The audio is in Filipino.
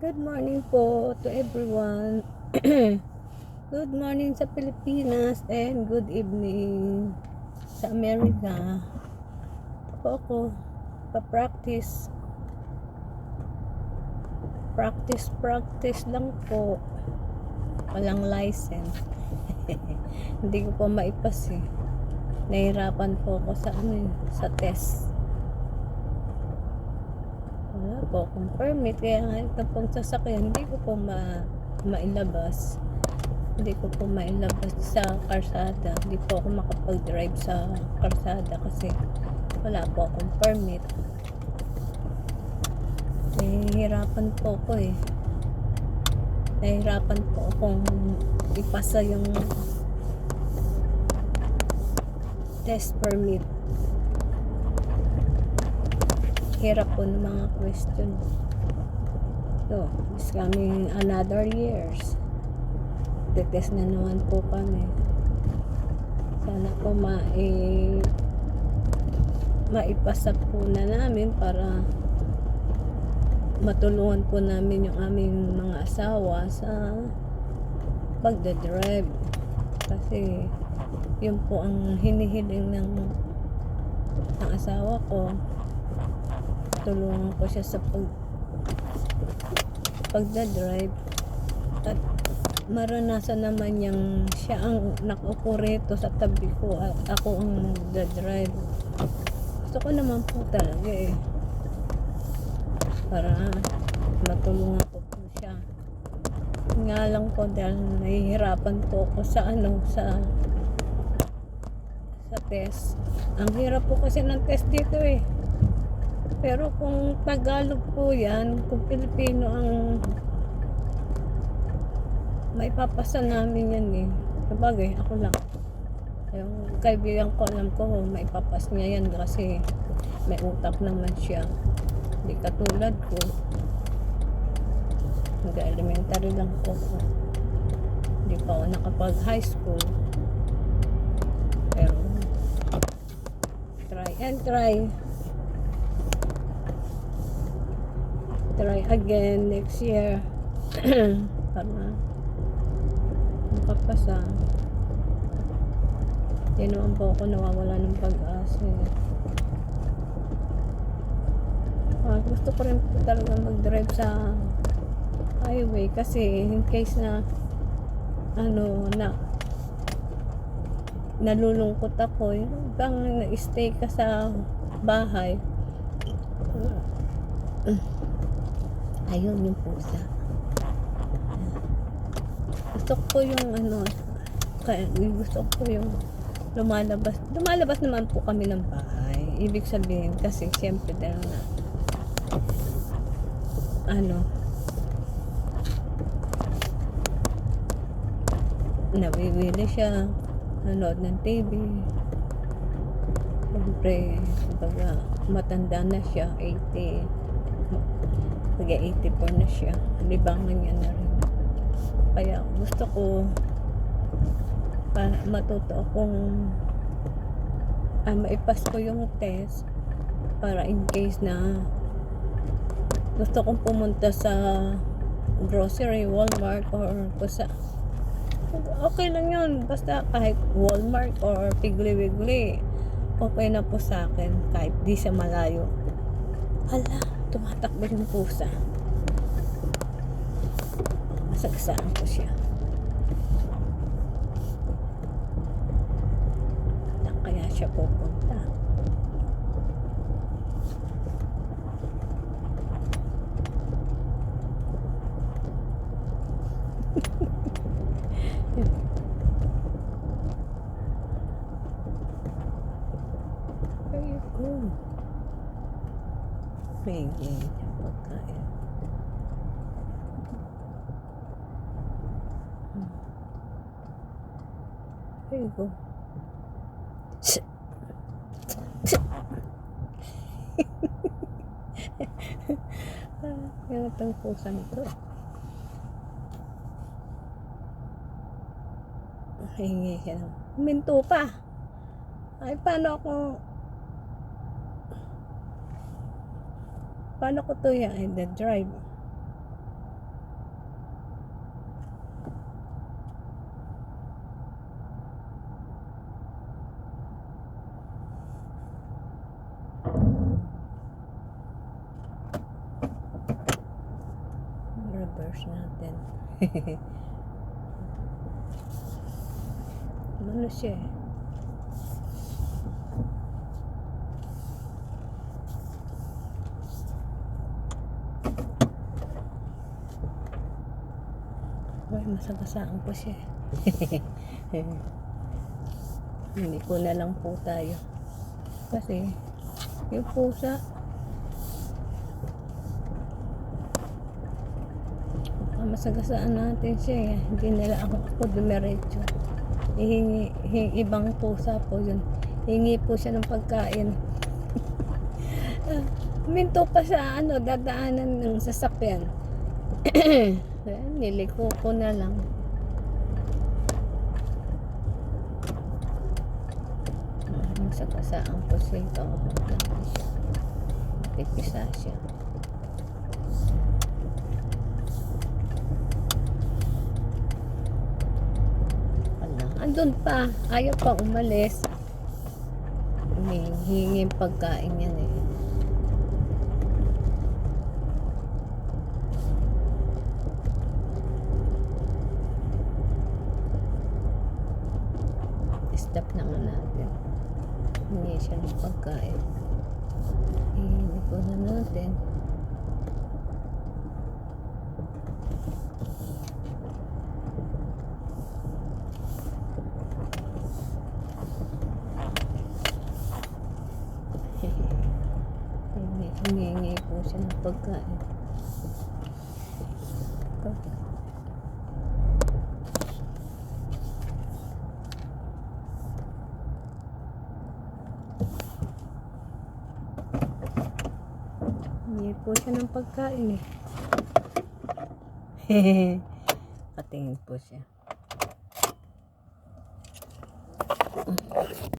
Good morning po to everyone. Good morning sa Pilipinas and good evening sa Amerika. Ako pa-practice. Practice lang po. Walang license. Hindi ko po maipas eh. Nahirapan po ako sa test. Wala po akong permit, kaya ito pong sasakyan hindi ko po mailabas. Hindi ko po mailabas sa karsada. Hindi po ako makapag-drive sa karsada kasi wala po akong permit. Nahihirapan po ako eh. Nahihirapan po akong ipasa yung test permit. Hirap po ng mga question. So, it's coming another years. Test na naman po kami. Sana po maipasa po na namin para matulungan po namin yung aming mga asawa sa pagdadrive. Kasi yun po ang hinihiling ng asawa ko. Tulungan ko siya sa pagdadrive at maranasan naman niyang siya ang nakaupo rito sa tabi ko at ako ang magdadrive. Gusto ko naman po talaga eh, para matulungan ko po siya. Nga lang po dahil nahihirapan po ako sa test. Ang hirap po kasi ng test dito eh. Pero kung Tagalog po yan, kung Pilipino ang maipapasa namin yan eh. Sabagay, ako lang. Yung kaibigan ko, alam ko, maipapas niya yan kasi may utak naman siya. Hindi katulad ko. Nag-elementary lang po ako. Hindi pa ako nakapag-high school. Pero, try and try. Try again next year para makapasa. Hindi naman po ako nawawala ng pag-asa. Gusto ko rin po talaga mag-drive sa highway kasi in case na nalulungkot ako, yung bang na-stay ka sa bahay. Ayun yung pusa. Gusto ko yung gusto ko yung lumalabas naman po kami ng bahay. Ibig sabihin kasi siyempre dahil nawiwili siya, nanood ng TV. Siyempre, baga matanda na siya, 80. Mag-84 na siya. Libangan niya na rin. Kaya gusto ko matuto akong maipas ko yung test para in case na gusto kong pumunta sa grocery, Walmart or kusa. Okay lang yun. Basta kahit Walmart or Piggly Wiggly, okay na po sa akin kahit di sa malayo. Hala, tumatakbo yung pusa. Masagsaan ko siya. Kaya siya pupunta. There you go. Pwede yung pagkain. There you go. Yung itong pusang ito. Hingi siya ng minto pa. Ay, paano ko to yan? The drive. Ano siya eh. Uy, masagasaan ko siya eh. Hindi ko na lang po tayo. Kasi, yung pusa, masagasaan natin siya eh. Hindi nila ako dumiretso. Ibang pusa po yun. Hingi po siya ng pagkain. Minto pa sa dadaanan ng sasakyan. Niliko ko na lang. Masagasaan ko siya. Pipisa siya. Andun pa, ayaw pa umalis. Hinging pagkain yan eh. Stop naman natin. Hingi siya ng pagkain. Hingi ko na natin. Hingi po siya ng pagkain. Hingi po siya ng pagkain eh. Patingin po siya.